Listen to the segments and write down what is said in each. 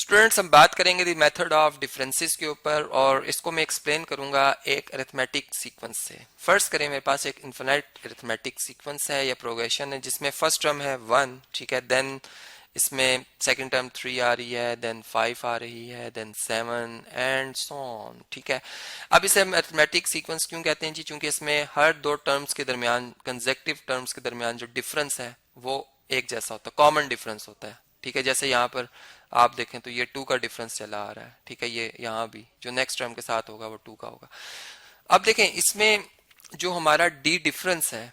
Students हम बात करेंगे दी मेथड ऑफ डिफरेंसेस के ऊपर और इसको मैं एक्सप्लेन करूंगा एक अरिथमेटिक सीक्वेंस से। फर्स्ट करें, मेरे पास एक इन्फिनाइट अरिथमेटिक सीक्वेंस है या प्रोग्रेशन है जिसमें फर्स्ट टर्म है 1, ठीक है, देन इसमें सेकंड टर्म 3 आ रही है, देन 5 आ रही है, देन 7 एंड सो ऑन, ठीक है। अब इसे हम अरिथमेटिक सीक्वेंस क्यों कहते हैं जी? क्योंकि इसमें हर दो टर्म्स के दरमियान, कंसेक्टिव टर्म्स के दरमियान जो डिफरेंस है वो एक जैसा होता है, कॉमन डिफरेंस होता है, ठीक है। जैसे यहाँ पर आप देखें तो ये 2 का डिफरेंस चला आ रहा है, ठीक है। ये यहाँ भी जो नेक्स्ट टर्म के साथ होगा वो 2 का होगा। अब देखें इसमें जो हमारा डी डिफरेंस है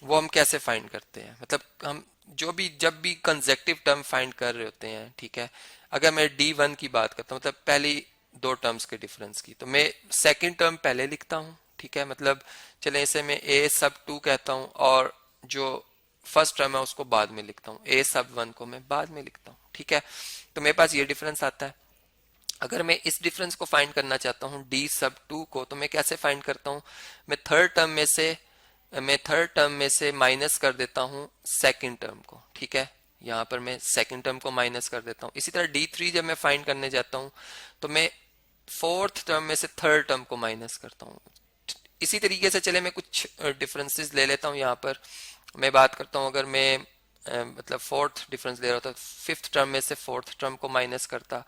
वो हम कैसे फाइंड करते हैं, मतलब हम जब भी कंसेक्टिव टर्म फाइंड कर रहे होते हैं, ठीक है। अगर मैं D1 की बात करता हूँ, मतलब पहली दो टर्म्स के डिफरेंस की, तो मैं सेकंड टर्म पहले लिखता हूँ, ठीक है। मतलब चले इसे मैं A सब 2 कहता हूँ और जो फर्स्ट टर्म है उसको बाद में लिखता हूँ, A सब 1 को मैं बाद में लिखता हूँ, ठीक है। तो मेरे पास ये डिफरेंस आता है। अगर मैं इस डिफरेंस को फाइंड करना चाहता हूँ D सब 2 को, तो मैं कैसे फाइंड करता हूँ? मैं थर्ड टर्म में से माइनस कर देता हूँ सेकंड टर्म को, ठीक है। यहाँ पर मैं सेकंड टर्म को माइनस कर देता हूँ। इसी तरह D3 जब मैं फाइंड करने जाता हूँ तो मैं फोर्थ टर्म में से थर्ड टर्म को माइनस करता हूँ। इसी तरीके से चले मैं कुछ डिफरेंसेस ले लेता हूँ। यहाँ पर मैं बात करता हूँ, अगर मैं मतलब फोर्थ डिफरेंस ले रहा था, फिफ्थ टर्म में से फोर्थ टर्म को माइनस करता,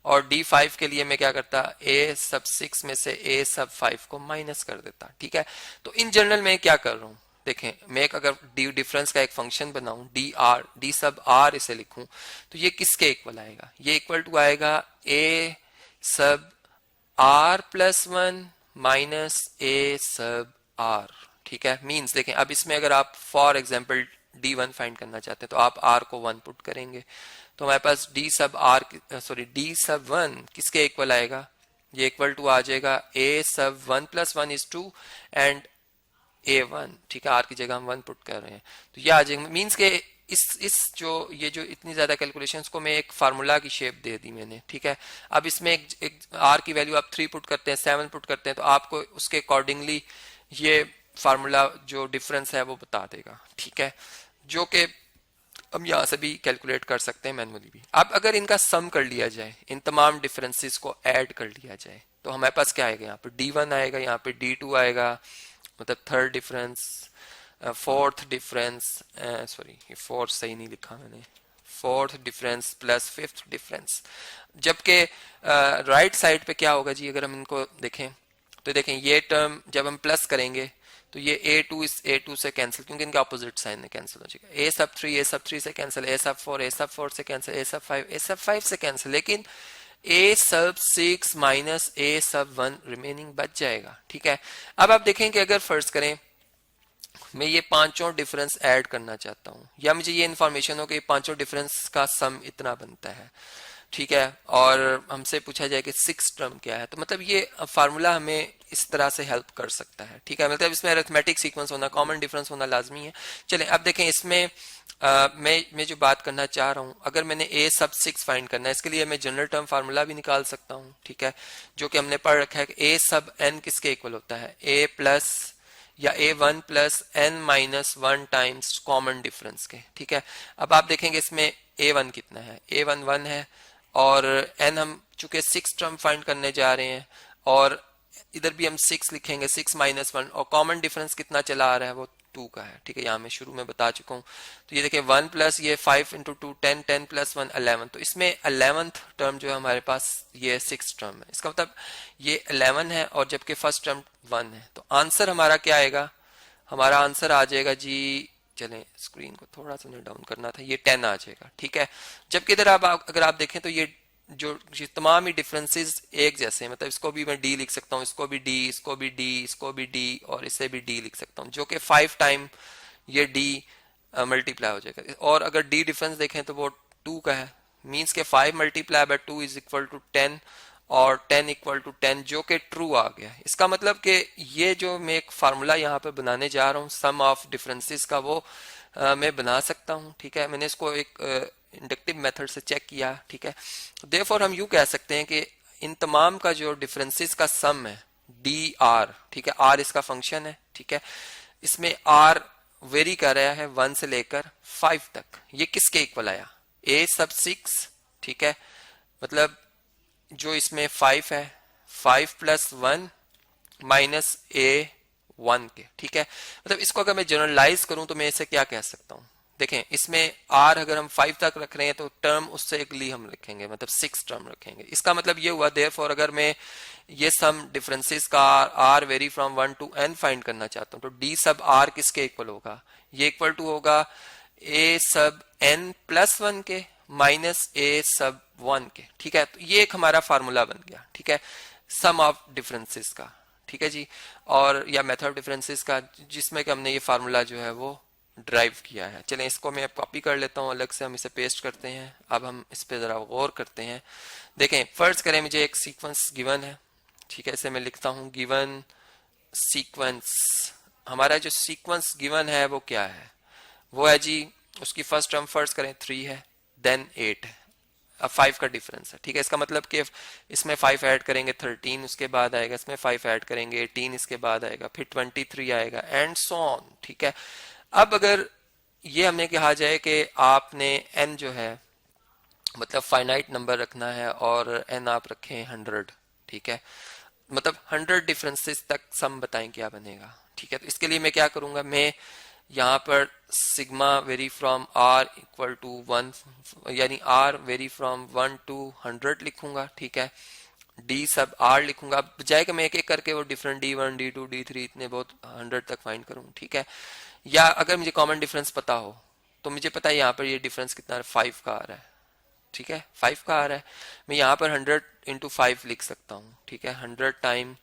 और D5 के लिए मैं क्या करता, A सब 6 में से A सब 5 को माइनस कर देता, ठीक है। तो इन जनरल मैं क्या कर रहा हूँ, देखें मैं एक अगर डी डिफरेंस का एक फंक्शन बनाऊं, D सब R इसे लिखूं, तो ये किसके इक्वल आएगा? ये इक्वल टू आएगा A सब R प्लस 1 माइनस A सब R, ठीक है। मींस देखें अब इसमें अगर आप फॉर एग्जांपल D1 फाइंड करना चाहते हैं तो आप R को 1 पुट करेंगे, तो हमारे पास D सब 1 किसके इक्वल आएगा? ये इक्वल टू आ जाएगा A सब 1 प्लस 1 इज 2 एंड A1, ठीक है। R की जगह हम 1 पुट कर रहे हैं तो ये आ जाएगा। मींस के इस जो इतनी ज्यादा कैलकुलेशंस को मैं एक फार्मूला की शेप दे दी मैंने, ठीक है। अब इसमें एक R की वैल्यू आप 3 पुट करते हैं, 7 पुट करते हैं, तो आपको उसके अकॉर्डिंगली ये फार्मूला जो डिफरेंस है वो बता देगा, ठीक है, जो कि हम यहाँ से भी कैलकुलेट कर सकते हैं मैनुअली भी। अब अगर इनका सम कर लिया जाए, इन तमाम डिफरेंसेस को ऐड कर लिया जाए, तो हमारे पास क्या आएगा? यहाँ पे D1 आएगा, यहाँ पे D2 आएगा, मतलब third difference, fourth difference, sorry ये फोर्थ सही नहीं लिखा मैंने, fourth difference plus fifth difference. जबकि राइट साइड पे क्या होगा जी? अगर हम इनको देखें तो देखें ये टर्म जब हम प्लस करेंगे तो ये A2 इस A2 से कैंसिल, क्योंकि इनका अपोजिट साइन है, कैंसिल हो जाएगा। A सब 3 से कैंसिल, A सब 4 से कैंसिल, A सब 5 से कैंसिल, लेकिन A सब 6 माइनस A सब 1 रिमेनिंग बच जाएगा, ठीक है। अब आप देखें कि अगर फर्ज करें मैं ये पांचों डिफरेंस ऐड करना चाहता हूं, या मुझे ये इन्फॉर्मेशन हो कि पांचों डिफरेंस का सम इतना बनता है, ठीक है, और हमसे पूछा जाए कि 6 टर्म क्या है, तो मतलब ये फार्मूला हमें इस तरह से हेल्प कर सकता है, ठीक है। मतलब इसमें अरिथमेटिक सीक्वेंस होना, कॉमन डिफरेंस होना लाजमी है। चलें अब देखें इसमें मैं जो बात करना चाह रहा हूं, अगर मैंने A सब 6 फाइंड करना है, इसके लिए मैं जनरल टर्म फार्मूला भी निकाल सकता हूं, ठीक है, जो कि हमने पढ़ रखा है कि A सब n किसके इक्वल होता है? A प्लस या A1 plus n minus 1 times common difference के, ठीक है। अब आप देखेंगे इसमें A1 कितना है? A1 1 है, और n हम चूंकि 6 टर्म फाइंड करने जा रहे हैं, और इधर भी हम 6 लिखेंगे, 6 माइनस 1, और कॉमन डिफरेंस कितना चला आ रहा है? वो 2 का है, ठीक है। यहाँ मैं शुरू में बता चुका हूँ। तो ये देखिए 1 प्लस ये 5 इंटू 2 10, 10 प्लस 1 11, तो इसमें 11th टर्म जो है हमारे पास ये 6 टर्म है, इसका मतलब ये 11 है, और जबकि फर्स्ट टर्म 1 है, तो आंसर हमारा क्या आएगा? हमारा आंसर आ जाएगा जी, चलें स्क्रीन को थोड़ा सा डाउन करना था, ये 10 आ जाएगा, ठीक है। जबकि इधर अगर आप देखें तो ये तमाम ही डिफरेंसेस एक जैसे हैं, मतलब इसको भी मैं D लिख सकता हूँ, इसको भी D, इसको भी D, इसको भी D, और इसे भी D लिख सकता हूँ, जो कि 5 टाइम ये D मल्टीप्लाई हो जाएगा। और अगर D डिफरेंस देखें तो वो 2 का है, मींस के 5 multiply by 2 is equal to 10, और 10 इक्वल टू 10, जो कि ट्रू आ गया। इसका मतलब कि ये जो मैं एक फार्मूला यहाँ पे बनाने जा रहा हूँ सम ऑफ डिफरेंसेस का, वो मैं बना सकता हूँ, ठीक है। मैंने इसको एक इंडक्टिव मेथड से चेक किया, ठीक है। देयरफॉर हम यूं कह सकते हैं कि इन तमाम का जो डिफरेंसेस का सम है DR, ठीक है, R इसका फंक्शन है, ठीक है। इसमें R वेरी कर रहा है 1 से लेकर 5 तक। ये किसके इक्वल आया? A सब 6, ठीक है, मतलब जो इसमें 5 है, 5+1 माइनस ए 1 के, ठीक है। मतलब इसको अगर मैं जनरलाइज करूं तो मैं इसे क्या कह सकता हूं, देखें इसमें आर अगर हम 5 तक रख रहे हैं तो टर्म उससे अगली हम लिखेंगे, मतलब 6 टर्म रखेंगे। इसका मतलब ये हुआ देयरफॉर अगर मैं ये सम डिफरेंसेस का r vary from 1 to n find करना चाहता हूं तो डी सब आर किसके इक्वल होगा, ये इक्वल टू होगा ए सब n प्लस 1 के माइनस ए सब 1 के, ठीक है। तो ये एक हमारा फार्मूला बन गया, ठीक है, सम ऑफ डिफरेंसेस का, ठीक है जी, और या मेथड ऑफ डिफरेंसेस का, जिसमें कि हमने ये फार्मूला जो है वो ड्राइव किया है। चलें इसको मैं कॉपी कर लेता हूँ, अलग से हम इसे पेस्ट करते हैं। अब हम इस पे जरा गौर करते हैं। देखें फर्ज करें मुझे एक सीक्वेंस गिवन है, ठीक है, इसे मैं लिखता हूँ गिवन सीक्वेंस। हमारा जो सीक्वेंस गिवन है वो क्या है, वो है जी, उसकी फर्स्ट टर्म फर्ज करें 3 है, देन 8 है, अब 5 का डिफरेंस है, ठीक है। इसका मतलब कि इसमें 5 ऐड करेंगे 13, उसके बाद आएगा इसमें 5 ऐड करेंगे 18, इसके बाद आएगा फिर 23 आएगा एंड सो ऑन, ठीक है। अब अगर ये हमें कहा जाए कि आपने n जो है मतलब फाइनाइट नंबर रखना है और n आप रखें 100, ठीक है, मतलब 100 डिफरेंसेस तक सम बताएं क्या बनेगा, ठीक है। तो इसके लिए मैं क्या करूंगा, मैं यहाँ पर sigma vary from r equal to 1, यानी आर वेरी फ्रॉम 1 to 100 लिखूंगा, ठीक है। डी सब आर लिखूंगा, अब बजाय कि मैं एक एक करके वो डिफरेंट D1 D2 D3 इतने बहुत 100 तक फाइंड करूं, ठीक है। या अगर मुझे कॉमन डिफरेंस पता हो तो मुझे पता है यहाँ पर ये डिफरेंस कितना 5 का आ रहा है, ठीक है, 5 का आ रहा है। मैं यहाँ पर 100 into 5 लिख सकता हूँ, ठीक है, 100 टाइम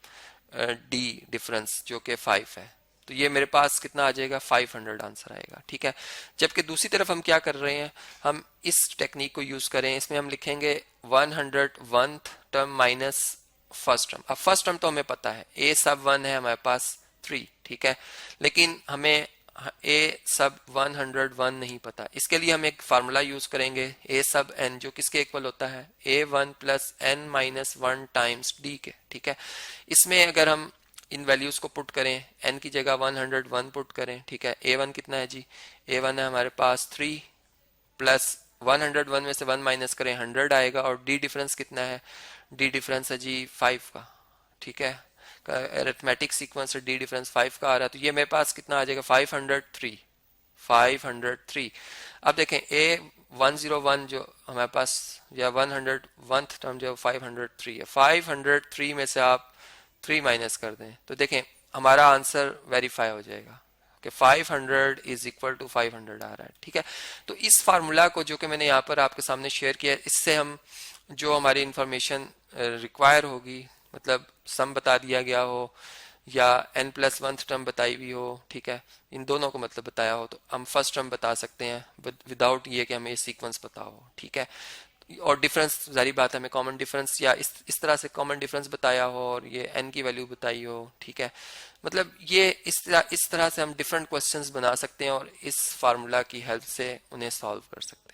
डी डिफरेंस जो कि 5 है, तो ये मेरे पास कितना आ जाएगा 500 आंसर आएगा, ठीक है। जबकि दूसरी तरफ हम क्या कर रहे हैं, हम इस टेक्निक को यूज करें, इसमें हम लिखेंगे 101 टर्म माइनस फर्स्ट टर्म। अब फर्स्ट टर्म तो हमें पता है ए सब 1 है हमारे पास 3, ठीक है, लेकिन हमें ए सब 101 नहीं पता। इसके लिए हम एक फार्मूला यूज करेंगे ए सब एन, जो किसके इक्वल होता है A1 plus n minus 1 times d के, ठीक है। इसमें अगर हम इन वैल्यूज को पुट करें, n की जगह 101 पुट करें, ठीक है। A1 कितना है जी, A1 है हमारे पास 3 प्लस 101 में से 1 माइनस करें 100 आएगा, और डी डिफरेंस कितना है, डी डिफरेंस है जी 5 का, ठीक है। अरिथमेटिक सीक्वेंस से डी डिफरेंस 5 का आ रहा है, तो ये मेरे पास कितना आ जाएगा 503, 503। अब देखें A101 जो हमारे पास, या 101th टर्म जो 503 है, 503 में से आप 3 माइनस कर दें तो देखें हमारा आंसर वेरीफाई हो जाएगा कि 500 इज इक्वल टू 500 आ रहा है, ठीक है। तो इस फार्मूला को जो कि मैंने यहाँ पर आपके सामने शेयर किया, इससे हम जो हमारी इंफॉर्मेशन रिक्वायर होगी, मतलब सम बता दिया गया हो या n+1 टर्म बताई हुई हो, ठीक है, इन दोनों को मतलब बताया हो, तो हम फर्स्ट टर्म बता सकते हैं विदाउट ये कि हमें ये सीक्वेंस पता हो, ठीक है। और डिफरेंस जारी बात है, हमें कॉमन डिफरेंस या इस तरह से कॉमन डिफरेंस बताया हो और ये n की वैल्यू बताई हो, ठीक है। मतलब ये इस तरह से हम डिफरेंट क्वेश्चंस बना सकते हैं और इस फार्मूला की हेल्प से उन्हें सॉल्व कर सकते हैं।